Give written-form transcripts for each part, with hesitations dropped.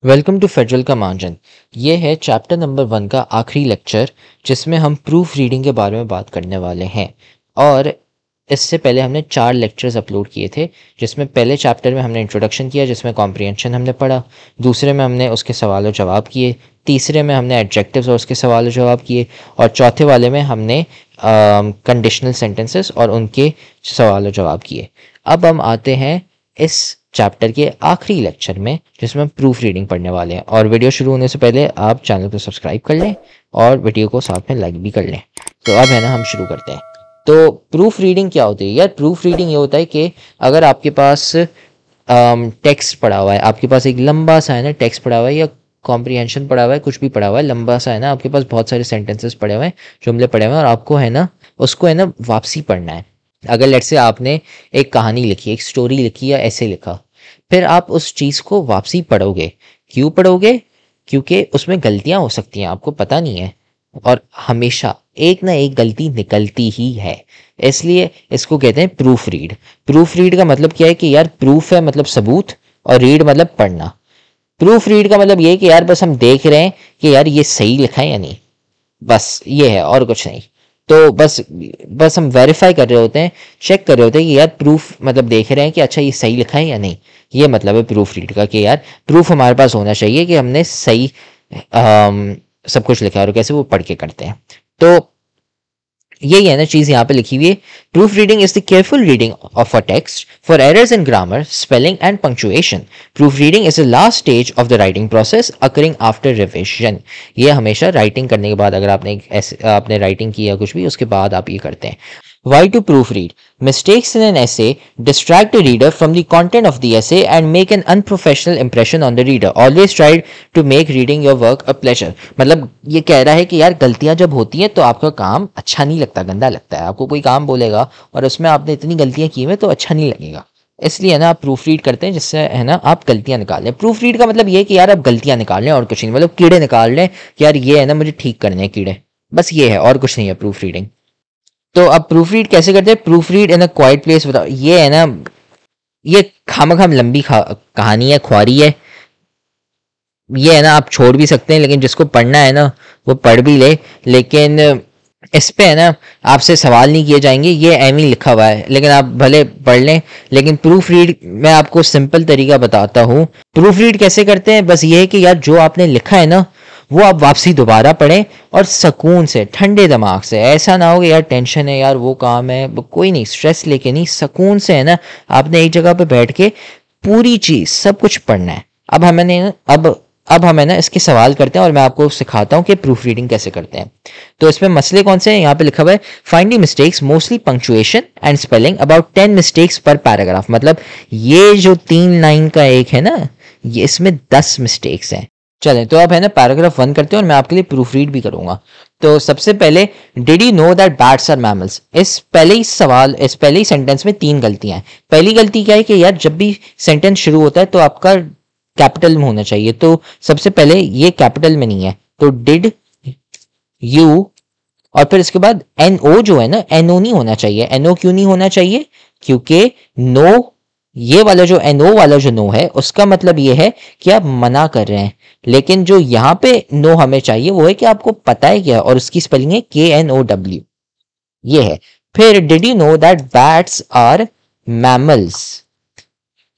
Welcome to federal का margin. ये है चैप्टर नंबर 1 का आखिरी लेक्चर, जिसमें हम प्रूफ रीडिंग के बारे में बात करने वाले हैं। और इससे पहले हमने 4 लेक्चर्स अपलोड किए थे, जिसमें पहले चैप्टर में हमने इंट्रोडक्शन किया, जिसमें कॉम्प्रिहेंशन हमने पढ़ा। दूसरे में हमने उसके सवाल और जवाब किए। तीसरे में हमने एडजेक्टिव्स और उसके सवाल और जवाब किए। और चौथे वाले में हमने कंडीशनल सेंटेंसेस और उनके सवाल और जवाब किए। अब हम आते हैं इस चैप्टर के आखिरी लेक्चर में, जिसमें हम प्रूफ रीडिंग पढ़ने वाले हैं। और वीडियो शुरू होने से पहले आप चैनल को सब्सक्राइब कर लें और वीडियो को साथ में लाइक भी कर लें। तो अब है ना, हम शुरू करते हैं। तो प्रूफ रीडिंग क्या होती है यार? प्रूफ रीडिंग ये होता है कि अगर आपके पास टेक्स्ट पढ़ा हुआ है, आपके पास एक लंबा सा है ना टेक्स्ट पढ़ा हुआ है, या कॉम्प्रिहेंशन पढ़ा हुआ है, कुछ भी पढ़ा हुआ है लंबा सा है ना, आपके पास बहुत सारे सेंटेंसेस पढ़े हुए हैं, जुमले पढ़े हुए हैं, और आपको है ना उसको है ना वापसी पढ़ना है। अगर लेट्स से आपने एक कहानी लिखी, एक स्टोरी लिखी या ऐसे लिखा, फिर आप उस चीज़ को वापसी पढ़ोगे। क्यों पढ़ोगे? क्योंकि उसमें गलतियां हो सकती हैं, आपको पता नहीं है, और हमेशा एक ना एक गलती निकलती ही है। इसलिए इसको कहते हैं प्रूफ रीड। प्रूफ रीड का मतलब क्या है कि यार प्रूफ है मतलब सबूत, और रीड मतलब पढ़ना। प्रूफ रीड का मतलब ये है कि यार बस हम देख रहे हैं कि यार ये सही लिखा है या नहीं, बस ये है और कुछ नहीं। तो बस हम वेरीफाई कर रहे होते हैं, चेक कर रहे होते हैं कि यार प्रूफ मतलब देख रहे हैं कि अच्छा ये सही लिखा है या नहीं। ये मतलब है प्रूफ रीड का, कि यार प्रूफ हमारे पास होना चाहिए कि हमने सही सब कुछ लिखा है, और कैसे वो पढ़ के करते हैं। तो यही है ना चीज यहाँ पे लिखी हुई है। Proof reading is the careful reading of a text for errors in grammar, spelling and punctuation. Proof reading is the last stage of the writing process occurring after revision. ये हमेशा राइटिंग करने के बाद, अगर आपने राइटिंग की या कुछ भी, उसके बाद आप ये करते हैं। Why to proofread? Mistakes in an essay distract the reader from the content of the essay and make an unprofessional impression on the reader. Always try to make reading your work a pleasure. मतलब ये कह रहा है कि यार गलतियां जब होती हैं तो आपका काम अच्छा नहीं लगता, गंदा लगता है। आपको कोई काम बोलेगा और उसमें आपने इतनी गलतियां की हैं तो अच्छा नहीं लगेगा। इसलिए ना आप प्रूफ रीड करते हैं, जिससे है ना आप गलतियां निकाल लें। प्रूफ रीड का मतलब ये है कि यार आप गलतियां निकाल लें और कुछ नहीं, मतलब कीड़े निकाल लें कि यार ये है ना मुझे ठीक करने हैं कीड़े, बस ये है और कुछ नहीं है प्रूफ रीडिंग। तो अब प्रूफ रीड कैसे करते हैं? Proof read in a quite place. बताओ, ये है ना, ये खामखाम लंबी कहानी है, ख्वारी है। ये है ना आप छोड़ भी सकते हैं, लेकिन जिसको पढ़ना है ना वो पढ़ भी ले। लेकिन इस पे है ना आपसे सवाल नहीं किए जाएंगे, ये एम ही लिखा हुआ है, लेकिन आप भले पढ़ लें। लेकिन प्रूफ रीड मैं आपको सिंपल तरीका बताता हूँ। प्रूफ रीड कैसे करते हैं? बस ये है कि यार जो आपने लिखा है ना वो आप वापसी दोबारा पढ़ें, और सुकून से, ठंडे दिमाग से। ऐसा ना हो कि यार टेंशन है, यार वो काम है, कोई नहीं, स्ट्रेस लेके नहीं, सुकून से है ना आपने एक जगह पे बैठ के पूरी चीज सब कुछ पढ़ना है। अब हमें अब हमें ना इसके सवाल करते हैं, और मैं आपको सिखाता हूँ कि प्रूफ रीडिंग कैसे करते हैं। तो इसमें मसले कौन से हैं? यहाँ पे लिखा हुआ है find the mistakes mostly punctuation and spelling, about 10 mistakes पर पैराग्राफ। मतलब ये जो 3 लाइन का एक है ना, ये इसमें 10 मिस्टेक्स हैं। चलें तो अब है ना पैराग्राफ 1 करते हैं, और मैं आपके लिए प्रूफ रीड भी करूंगा। तो सबसे पहले, did you know that bats are mammals. इस पहले ही सेंटेंस में 3 गलतियां हैं। पहली गलती क्या है कि यार जब भी सेंटेंस शुरू होता है तो आपका कैपिटल में होना चाहिए। तो सबसे पहले ये कैपिटल में नहीं है, तो डिड यू, और फिर इसके बाद NO जो है ना, NO नहीं होना चाहिए। NO क्यों नहीं होना चाहिए? क्योंकि नो, ये वाला जो NO वाला जो नो है, उसका मतलब ये है कि आप मना कर रहे हैं। लेकिन जो यहाँ पे नो हमें चाहिए वो है कि आपको पता है क्या, और उसकी स्पेलिंग है KNOW, ये है। फिर did you know that bats are mammals,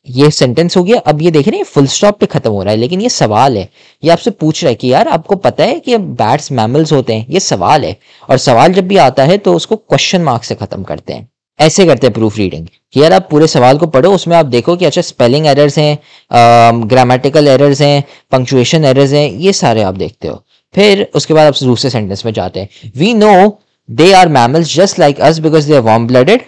ये सेंटेंस हो गया। अब ये देख रहे हैं फुल स्टॉप पे खत्म हो रहा है, लेकिन ये सवाल है। ये आपसे पूछ रहा है कि यार आपको पता है कि बैट्स मैमल्स होते हैं, ये सवाल है। और सवाल जब भी आता है तो उसको क्वेश्चन मार्क से खत्म करते हैं। ऐसे करते हैं प्रूफ रीडिंग कि यार आप पूरे सवाल को पढ़ो, उसमें आप देखो कि अच्छा स्पेलिंग एरर्स हैं, ग्रामेटिकल एरर्स हैं, पंक्चुएशन एरर्स हैं, ये सारे आप देखते हो। फिर उसके बाद आप दूसरे सेंटेंस में जाते हैं। We know they are mammals just like us because they are warm blooded,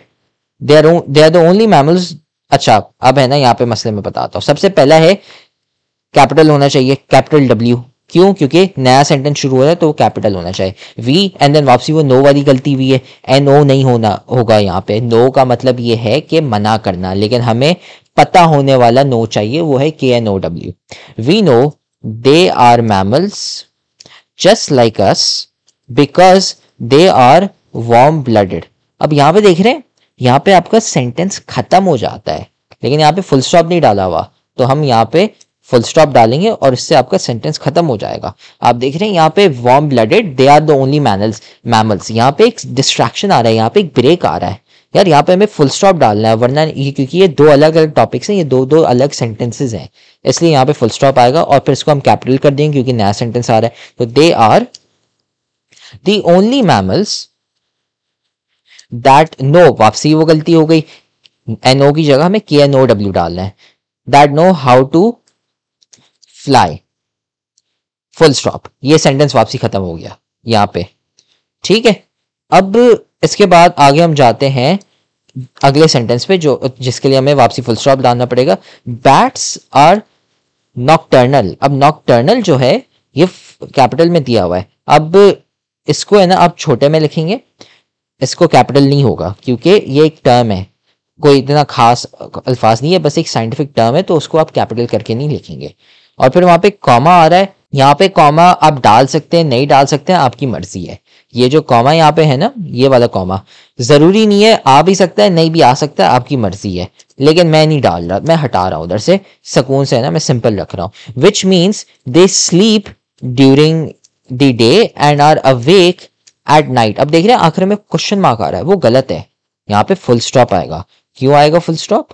they are the only mammals. अच्छा अब है ना यहाँ पे मसले में बताता हूँ। सबसे पहला है कैपिटल होना चाहिए, कैपिटल W। क्यों? क्योंकि नया सेंटेंस शुरू हो रहा है तो वो कैपिटल होना चाहिए। वी एंड देन वापसी, वो नो वाली गलती हुई है, NO नहीं होना होगा यहाँ पे। नो का मतलब ये है कि मना करना, लेकिन हमें पता होने वाला नो चाहिए, वो है KNOW। We know they are mammals just like us because they are warm blooded. अब यहाँ पे देख रहे हैं, यहाँ पे आपका सेंटेंस खत्म हो जाता है, लेकिन यहाँ पे फुल स्टॉप नहीं डाला हुआ, तो हम यहाँ पे फुल स्टॉप डालेंगे और इससे आपका सेंटेंस खत्म हो जाएगा। आप देख रहे हैं यहाँ पे warm blooded they are the only mammals, यहाँ पे एक डिस्ट्रैक्शन आ रहा है, यहाँ पे एक ब्रेक आ रहा है यार, यहाँ पे हमें फुल स्टॉप डालना है, वरना ये क्योंकि ये दो अलग अलग टॉपिक्स हैं, ये दो दो अलग सेंटेंसेस हैं, इसलिए यहाँ पे फुल स्टॉप आएगा और फिर इसको हम कैपिटल कर देंगे क्योंकि नया सेंटेंस आ रहा है। तो they are the only mammals that know, वापसी वो गलती हो गई, एनओ की जगह हमें KNOW डालना है, that know how to fly, full stop. ये सेंटेंस वापसी खत्म हो गया यहाँ पे, ठीक है। अब इसके बाद आगे हम जाते हैं अगले सेंटेंस पे, जो जिसके लिए हमें वापसी फुल स्टॉप डालना पड़ेगा। Bats are nocturnal. अब नॉकटर्नल जो है ये कैपिटल में दिया हुआ है, अब इसको है ना आप छोटे में लिखेंगे, इसको कैपिटल नहीं होगा क्योंकि ये एक टर्म है, कोई इतना खास अल्फाज नहीं है, बस एक साइंटिफिक टर्म है, तो उसको आप कैपिटल करके नहीं लिखेंगे। और फिर वहां पे कॉमा आ रहा है, यहाँ पे कॉमा आप डाल सकते हैं, नहीं डाल सकते हैं, आपकी मर्जी है। ये जो कॉमा यहाँ पे है ना, ये वाला कॉमा जरूरी नहीं है, आ भी सकता है नहीं भी आ सकता है, आपकी मर्जी है, लेकिन मैं नहीं डाल रहा, मैं हटा रहा हूं उधर से, सुकून से है ना, मैं सिंपल रख रहा हूं। Which means they sleep during the day and are awake at night. अब देख रहे हैं आखिर में क्वेश्चन मार्क आ रहा है, वो गलत है, यहाँ पे फुल स्टॉप आएगा। क्यों आएगा फुल स्टॉप?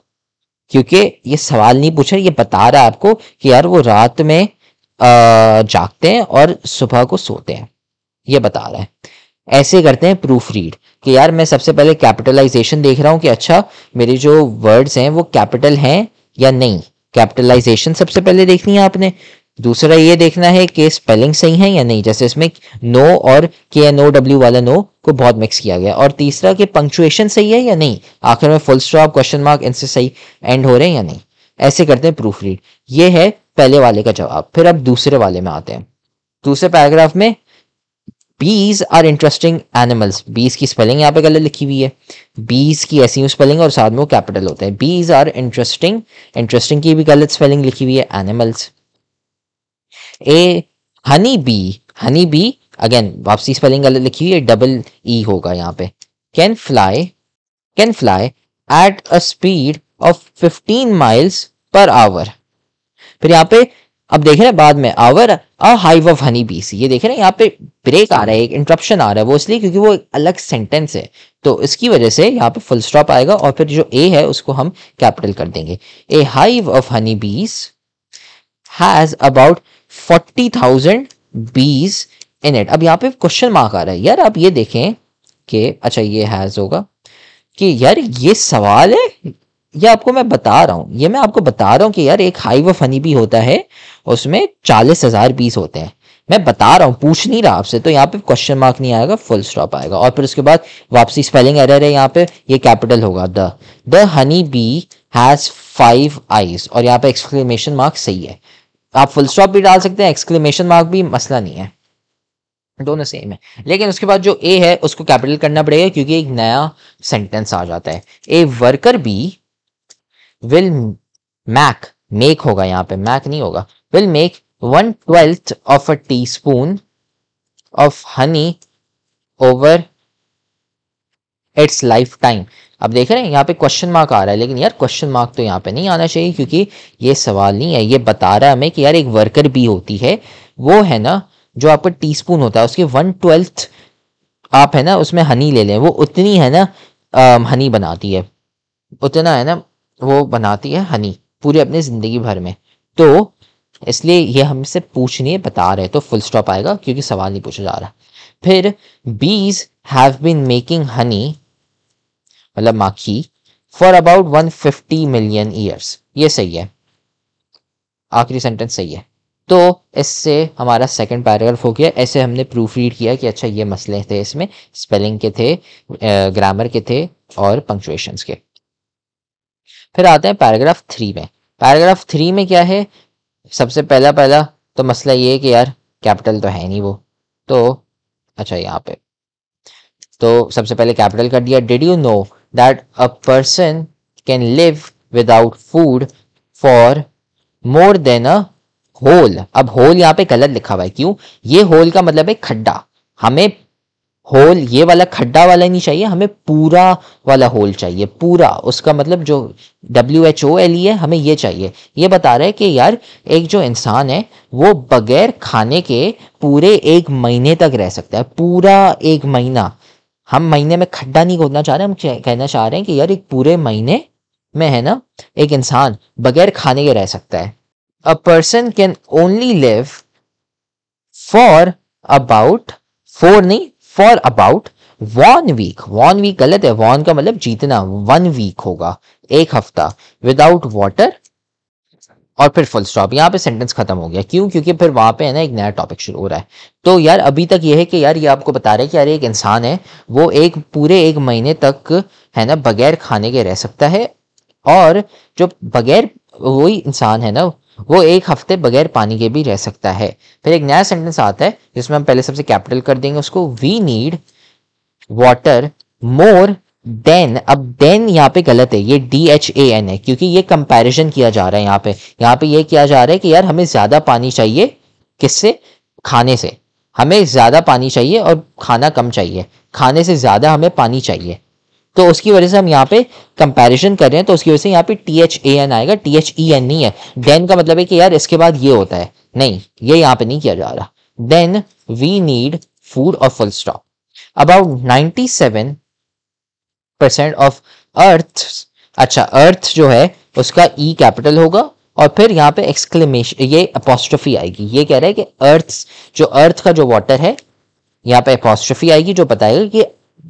क्योंकि ये सवाल नहीं पूछा, ये बता रहा है आपको कि यार वो रात में जागते हैं और सुबह को सोते हैं, ये बता रहा है। ऐसे करते हैं प्रूफ रीड कि यार मैं सबसे पहले कैपिटलाइजेशन देख रहा हूं कि अच्छा मेरे जो वर्ड्स हैं वो कैपिटल हैं या नहीं, कैपिटलाइजेशन सबसे पहले देखनी है आपने। दूसरा ये देखना है कि स्पेलिंग सही है या नहीं, जैसे इसमें नो और KNOW वाला नो को बहुत मिक्स किया गया। और तीसरा कि पंक्चुएशन सही है या नहीं, आखिर में फुल स्टॉप क्वेश्चन मार्क इनसे सही एंड हो रहे हैं या नहीं। ऐसे करते हैं प्रूफ रीड। ये है पहले वाले का जवाब। फिर अब दूसरे वाले में आते हैं। दूसरे पैराग्राफ में बीज आर इंटरेस्टिंग एनिमल्स, बीज की स्पेलिंग यहाँ पे गलत लिखी हुई है, बीज की ऐसी स्पेलिंग और साथ में वो कैपिटल होता है। बीज आर इंटरेस्टिंग, इंटरेस्टिंग की भी गलत स्पेलिंग लिखी हुई है, animals. A honey bee, honey bee again वापसी स्पेलिंग गलत लिखी हुई है, डबल ई होगा यहाँ पे। Can fly at a speed of 15 miles per hour. फिर यहाँ पे अब देख रहे हैं बाद में our a hive of honey bees, ये देख रहे हैं यहाँ पे ब्रेक आ रहा है, एक इंटरप्शन आ रहा है, वो इसलिए क्योंकि वो एक अलग सेंटेंस है, तो इसकी वजह से यहाँ पे फुल स्टॉप आएगा और फिर जो ए है उसको हम कैपिटल कर देंगे। ए हाइव ऑफ हनी बीस हैज अबाउट 40,000 बीज इन इट। अब यहाँ पे क्वेश्चन मार्क आ रहा है यार, आप ये देखें कि अच्छा ये हैज होगा कि यार ये सवाल है, ये आपको मैं बता रहा हूं, ये मैं आपको बता रहा हूं कि यार एक हाइव ऑफ हनी बी होता है, उसमें 40,000 बीज होते हैं, मैं बता रहा हूं, पूछ नहीं रहा आपसे। तो यहाँ पे क्वेश्चन मार्क नहीं आएगा, फुल स्टॉप आएगा। और फिर उसके बाद वापसी स्पेलिंग एरर है, यहाँ पे ये कैपिटल होगा, the honey bee has 5 eyes, और यहाँ पे एक्सक्लेमेशन मार्क सही है। आप फुल स्टॉप भी डाल सकते हैं, एक्सक्लेमेशन मार्क भी, मसला नहीं है, दोनों सेम है। लेकिन उसके बाद जो ए है उसको कैपिटल करना पड़ेगा क्योंकि एक नया सेंटेंस आ जाता है। A worker bee will make होगा, यहाँ पे मैक नहीं होगा, will make 1/12 of a teaspoon of honey over it's life time. अब देख रहे हैं यहाँ पे क्वेश्चन मार्क आ रहा है, लेकिन यार क्वेश्चन मार्क तो यहाँ पे नहीं आना चाहिए क्योंकि ये सवाल नहीं है, ये बता रहा है हमें कि यार एक वर्कर बी होती है, वो है ना जो आपका टीस्पून होता है उसके 1/12 आप है ना उसमें हनी ले लें, वो उतनी है ना हनी बनाती है, उतना है ना वो बनाती है हनी पूरी अपनी जिंदगी भर में। तो इसलिए ये हमसे पूछनी है, बता रहे, तो फुल स्टॉप आएगा क्योंकि सवाल नहीं पूछा जा रहा। फिर बीज हैव बीन मेकिंग हनी मतलब माखी फॉर अबाउट 150 मिलियन ईयर्स, ये सही है, आखिरी सेंटेंस सही है। तो इससे हमारा सेकंड पैराग्राफ हो गया। ऐसे हमने प्रूफ रीड किया कि अच्छा ये मसले थे, इसमें स्पेलिंग के थे, ग्रामर के थे और पंक्चुएशंस के। फिर आते हैं पैराग्राफ 3 में। पैराग्राफ 3 में क्या है, सबसे पहला तो मसला ये है कि यार कैपिटल तो है नहीं वो, तो अच्छा यहाँ पे तो सबसे पहले कैपिटल कर दिया। Did you know that a person can live without food for more then a hole. अब होल यहाँ पे गलत लिखा हुआ है, क्यों? ये होल का मतलब है खड्डा, हमें होल ये वाला खड्डा वाला नहीं चाहिए, हमें पूरा वाला होल चाहिए, पूरा, उसका मतलब जो WHOLE है, हमें ये चाहिए। ये बता रहा है कि यार एक जो इंसान है वो बगैर खाने के पूरे 1 महीने तक रह सकता है, पूरा 1 महीना। हम महीने में खड्डा नहीं खोदना चाह रहे, हम कहना चाह रहे हैं कि यार एक पूरे महीने में है ना एक इंसान बगैर खाने के रह सकता है। अ person can only live for about, for नहीं, फॉर अबाउट 1 वीक। 1 वीक गलत है, 1 का मतलब जीतना, 1 वीक होगा, 1 हफ्ता, विदाउट वाटर, और फिर फुल स्टॉप। यहाँ पे सेंटेंस खत्म हो गया। क्यों? क्योंकि फिर वहां पे है ना एक नया टॉपिक शुरू हो रहा है। तो यार अभी तक ये है कि यार ये आपको बता रहे हैं कि यार एक इंसान है वो एक पूरे 1 महीने तक है ना बगैर खाने के रह सकता है, और जो बगैर, वही इंसान है ना वो 1 हफ्ते बगैर पानी के भी रह सकता है। फिर एक नया सेंटेंस आता है जिसमें हम पहले सबसे कैपिटल कर देंगे उसको, we need water more then. अब देन यहाँ पे गलत है, ये DHAN है, क्योंकि ये कंपैरिजन किया जा रहा है यहाँ पे ये किया जा रहा है कि यार हमें ज्यादा पानी चाहिए, किससे? खाने से। हमें ज्यादा पानी चाहिए और खाना कम चाहिए, खाने से ज्यादा हमें पानी चाहिए। तो उसकी वजह से हम यहाँ पे कंपैरिजन कर रहे हैं, तो उसकी वजह से यहाँ पे THAN आएगा, THEN नहीं है। देन का मतलब है कि यार इसके बाद ये होता है, नहीं, ये यहाँ पे नहीं किया जा रहा। देन वी नीड फूड और full stop. About 97% of earth, अच्छा अर्थ जो है उसका E कैपिटल होगा, और फिर यहाँ पे एक्सक्लेमेशन, ये अपोस्ट्रोफी आएगी। ये कह रहा है कि अर्थ का जो वाटर है, यहाँ पे अपोस्ट्रोफी आएगी जो बताएगा कि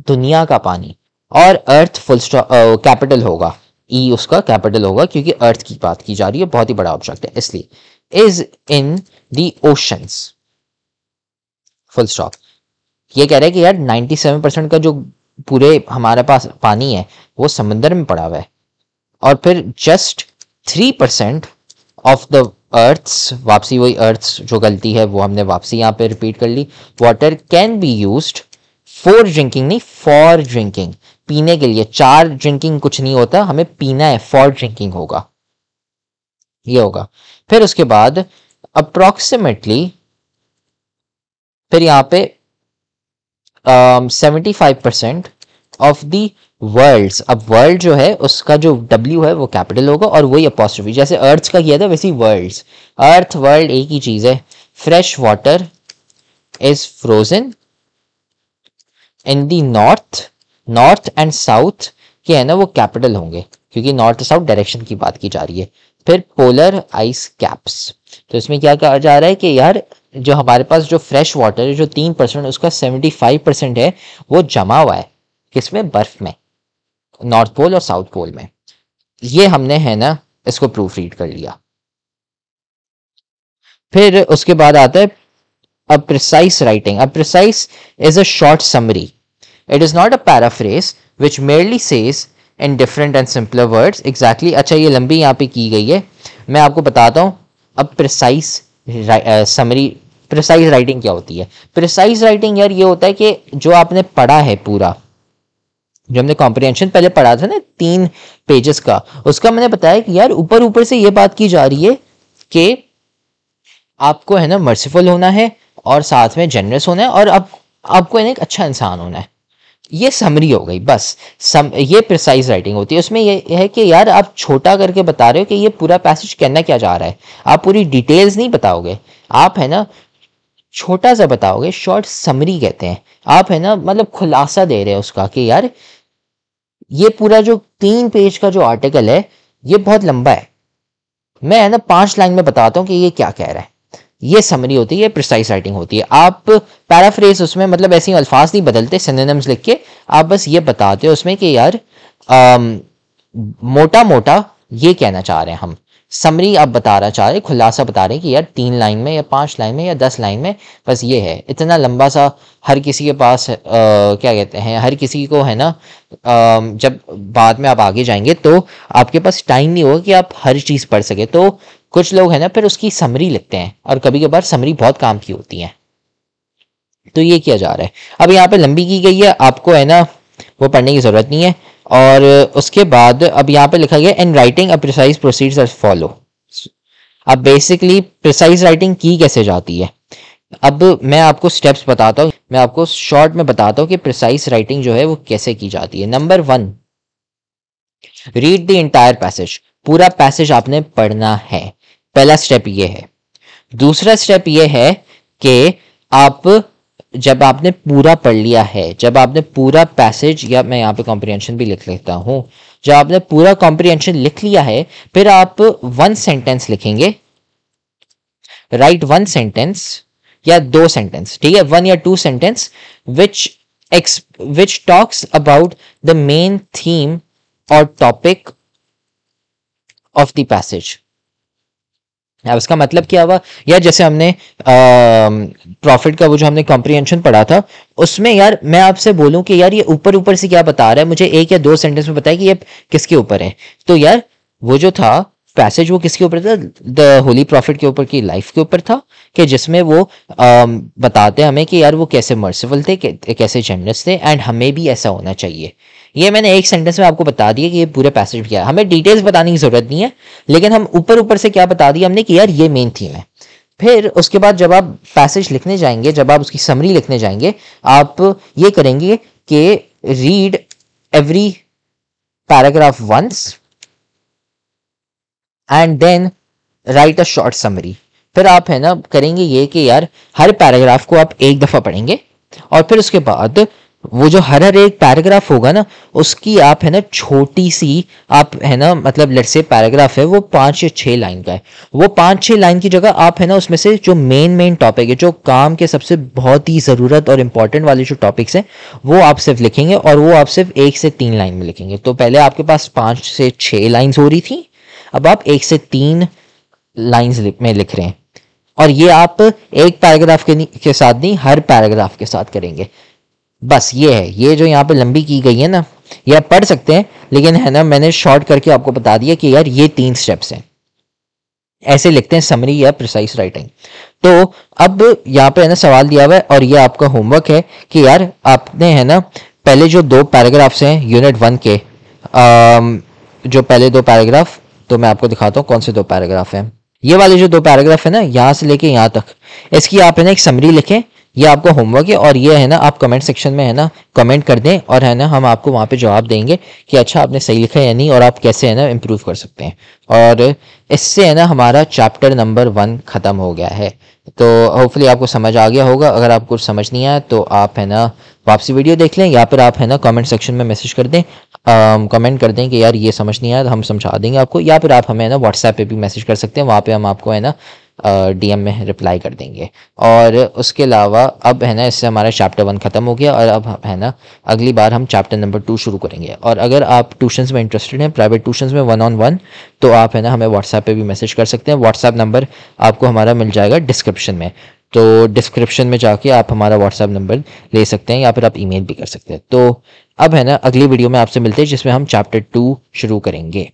दुनिया का पानी, और अर्थ फुल स्टॉप कैपिटल होगा, E उसका कैपिटल होगा, क्योंकि अर्थ की बात की जा रही है, बहुत ही बड़ा ऑब्जेक्ट है इसलिए। Is in the oceans, full stop. ये कह रहा है कि यार 97% का जो पूरे हमारे पास पानी है वो समंदर में पड़ा हुआ है, और फिर जस्ट 3% ऑफ द अर्थ्स, वापसी वही अर्थ्स जो गलती है वो हमने वापसी यहाँ पे रिपीट कर ली, water can be used for drinking, नहीं फॉर ड्रिंकिंग, पीने के लिए। 4 ड्रिंकिंग कुछ नहीं होता, हमें पीना है, फॉर ड्रिंकिंग होगा, ये होगा। फिर उसके बाद अप्रोक्सीमेटली, फिर यहाँ पे 75% ऑफ द वर्ल्ड्स। अब वर्ल्ड जो है उसका जो W है वो कैपिटल होगा, और वही अपोस्ट्रोफी, जैसे अर्थ का किया था वैसे ही वर्ल्ड्स, अर्थ वर्ल्ड एक ही चीज है। Fresh water is frozen in the north, north and south के है ना वो कैपिटल होंगे, क्योंकि नॉर्थ साउथ डायरेक्शन की बात की जा रही है। फिर पोलर आइस कैप्स, तो इसमें क्या कहा जा रहा है कि यार जो हमारे पास जो फ्रेश वाटर है जो 3%, उसका 75% है वो जमा हुआ है किसमें? बर्फ में, नॉर्थ पोल और साउथ पोल में। ये हमने है ना इसको प्रूफ रीड कर लिया। फिर उसके बाद आता है a precise writing. A precise is a short summary. It is not a paraphrase which merely says in different and simpler words exactly. अच्छा ये लंबी यहाँ पे की गई है, मैं आपको बताता हूँ। अब precise summary, precise writing क्या होती है? Precise writing यार ये होता है कि जो आपने पढ़ा है पूरा, जो हमने कॉम्प्रिहेंशन पहले पढ़ा था ना 3 पेजेस का, उसका मैंने बताया कि यार ऊपर ऊपर से ये बात की जा रही है कि आपको है ना मर्सीफुल होना है, और साथ में जनरस होना है, और आपको है ना एक अच्छा इंसान होना है। ये समरी हो गई बस। ये प्रिसाइज राइटिंग होती है। उसमें ये है कि यार आप छोटा करके बता रहे हो कि ये पूरा पैसेज कहना क्या जा रहा है, आप पूरी डिटेल्स नहीं बताओगे, आप है ना छोटा सा बताओगे, शॉर्ट समरी कहते हैं। आप है ना मतलब खुलासा दे रहे हो उसका कि यार ये पूरा जो 3 पेज का जो आर्टिकल है ये बहुत लंबा है, मैं है ना 5 लाइन में बताता हूँ कि ये क्या कह रहा है। ये समरी होती है, प्रिसाइज राइटिंग होती है। आप पैराफ्रेज उसमें मतलब ऐसे ही अल्फाज नहीं बदलते, सिनोनिम्स लिख के आप बस ये बताते हो उसमें कि यार मोटा मोटा ये कहना चाह रहे हैं हम। समरी आप बताना चाह रहे, खुलासा बता रहे हैं कि यार 3 लाइन में या 5 लाइन में या 10 लाइन में बस ये है। इतना लंबा सा हर किसी के पास क्या कहते हैं, हर किसी को है ना जब बाद में आप आगे जाएंगे तो आपके पास टाइम नहीं होगा कि आप हर चीज़ पढ़ सके। तो कुछ लोग है ना फिर उसकी समरी लिखते हैं, और कभी कभार समरी बहुत काम की होती है। तो ये किया जा रहा है। अब यहाँ पे लंबी की गई है, आपको है ना वो पढ़ने की जरूरत नहीं है। और उसके बाद अब यहाँ पे लिखा गया in writing a precise proceeds as follow. अब बेसिकली प्रिसाइज राइटिंग की कैसे जाती है अब मैं आपको स्टेप्स बताता हूँ, मैं आपको शॉर्ट में बताता हूँ कि प्रिसाइज राइटिंग जो है वो कैसे की जाती है। Number 1, read the entire passage. पूरा पैसेज आपने पढ़ना है, पहला स्टेप ये है। दूसरा स्टेप ये है कि आप जब आपने पूरा पढ़ लिया है, जब आपने पूरा पैसेज, या मैं यहाँ पे कॉम्प्रिहेंशन भी लिख लेता हूँ, जब आपने पूरा कॉम्प्रिहेंशन लिख लिया है, फिर आप 1 सेंटेंस लिखेंगे। राइट 1 सेंटेंस या 2 सेंटेंस, ठीक है, 1 या 2 sentence which talks about the main theme or topic of the passage। अब इसका मतलब क्या हुआ यार, जैसे हमने प्रॉफिट का वो जो हमने कॉम्प्रिहेंशन पढ़ा था, उसमें यार मैं आपसे बोलूं कि यार ये ऊपर ऊपर से क्या बता रहा है, मुझे 1 या 2 सेंटेंस में बताया कि ये किसके ऊपर है। तो यार वो जो था पैसेज वो किसके ऊपर था, द होली प्रॉफिट के ऊपर की लाइफ के ऊपर था, कि जिसमें वो बताते हमें कि यार वो कैसे मर्सिफुल थे, कैसे जेनरस थे, एंड हमें भी ऐसा होना चाहिए। ये मैंने 1 सेंटेंस में आपको बता दिया कि ये पूरे पैसेज क्या है, हमें डिटेल्स बताने की जरूरत नहीं है, लेकिन हम ऊपर ऊपर से क्या बता दिया हमने कि यार ये मेन थीम है। फिर उसके बाद जब आप पैसेज लिखने जाएंगे, जब आप उसकी समरी लिखने जाएंगे, आप ये करेंगे कि read every paragraph once and then write a short summary. फिर आप है ना करेंगे ये कि यार हर पैराग्राफ को आप एक दफा पढ़ेंगे, और फिर उसके बाद वो जो हर एक पैराग्राफ होगा ना, उसकी आप है ना छोटी सी, आप है ना मतलब लेट्स से पैराग्राफ है वो 5 या 6 लाइन का है, वो 5-6 लाइन की जगह आप है ना उसमें से जो मेन टॉपिक है, जो काम के सबसे बहुत ही ज़रूरत और इंपॉर्टेंट वाले जो टॉपिक्स हैं, वो आप सिर्फ लिखेंगे, और वो आप सिर्फ 1 से 3 लाइन में लिखेंगे। तो पहले आपके पास 5 से 6 लाइन्स हो रही थी, अब आप 1 से 3 लाइन्स में लिख रहे हैं, और ये आप एक पैराग्राफ के साथ नहीं, हर पैराग्राफ के साथ करेंगे। बस ये है, ये जो यहाँ पे लंबी की गई है ना, ये आप पढ़ सकते हैं, लेकिन है ना मैंने शॉर्ट करके आपको बता दिया कि यार ये 3 स्टेप्स हैं, ऐसे लिखते हैं समरी या प्रिसाइज राइटिंग। तो अब यहाँ पे है ना सवाल दिया हुआ है, और ये आपका होमवर्क है कि यार आपने है ना पहले जो 2 पैराग्राफ्स हैं यूनिट 1 के, जो पहले 2 पैराग्राफ, तो मैं आपको दिखाता हूँ कौन से 2 पैराग्राफ हैं। ये वाले जो 2 पैराग्राफ है ना, यहाँ से लेके यहाँ तक, इसकी आप है ना एक समरी लिखें, ये आपका होमवर्क है, और ये है ना आप कमेंट सेक्शन में है ना कमेंट कर दें, और है ना हम आपको वहाँ पे जवाब देंगे कि अच्छा आपने सही लिखा है या नहीं, और आप कैसे है ना इम्प्रूव कर सकते हैं। और इससे है ना हमारा चैप्टर नंबर 1 ख़त्म हो गया है। तो होपफुली आपको समझ आ गया होगा। अगर आपको समझ नहीं आया तो आप है ना वापसी वीडियो देख लें, या फिर आप है ना कमेंट सेक्शन में मैसेज कर दें, कमेंट कर दें कि यार ये समझ नहीं आया, तो हम समझा देंगे आपको, या फिर आप हमें है ना व्हाट्सएप पे भी मैसेज कर सकते हैं, वहाँ पे हम आपको है ना डीएम में रिप्लाई कर देंगे। और उसके अलावा अब है ना इससे हमारा चैप्टर 1 ख़त्म हो गया, और अब है ना अगली बार हम चैप्टर नंबर 2 शुरू करेंगे। और अगर आप ट्यूशन्स में इंटरेस्टेड हैं, प्राइवेट ट्यूशन्स में 1-on-1, तो आप है ना हमें व्हाट्सएप पे भी मैसेज कर सकते हैं। व्हाट्सएप नंबर आपको हमारा मिल जाएगा डिस्क्रिप्शन में, तो डिस्क्रिप्शन में जाके आप हमारा व्हाट्सएप नंबर ले सकते हैं, या फिर आप ईमेल भी कर सकते हैं। तो अब है ना अगली वीडियो में आपसे मिलते हैं, जिसमें हम चैप्टर 2 शुरू करेंगे।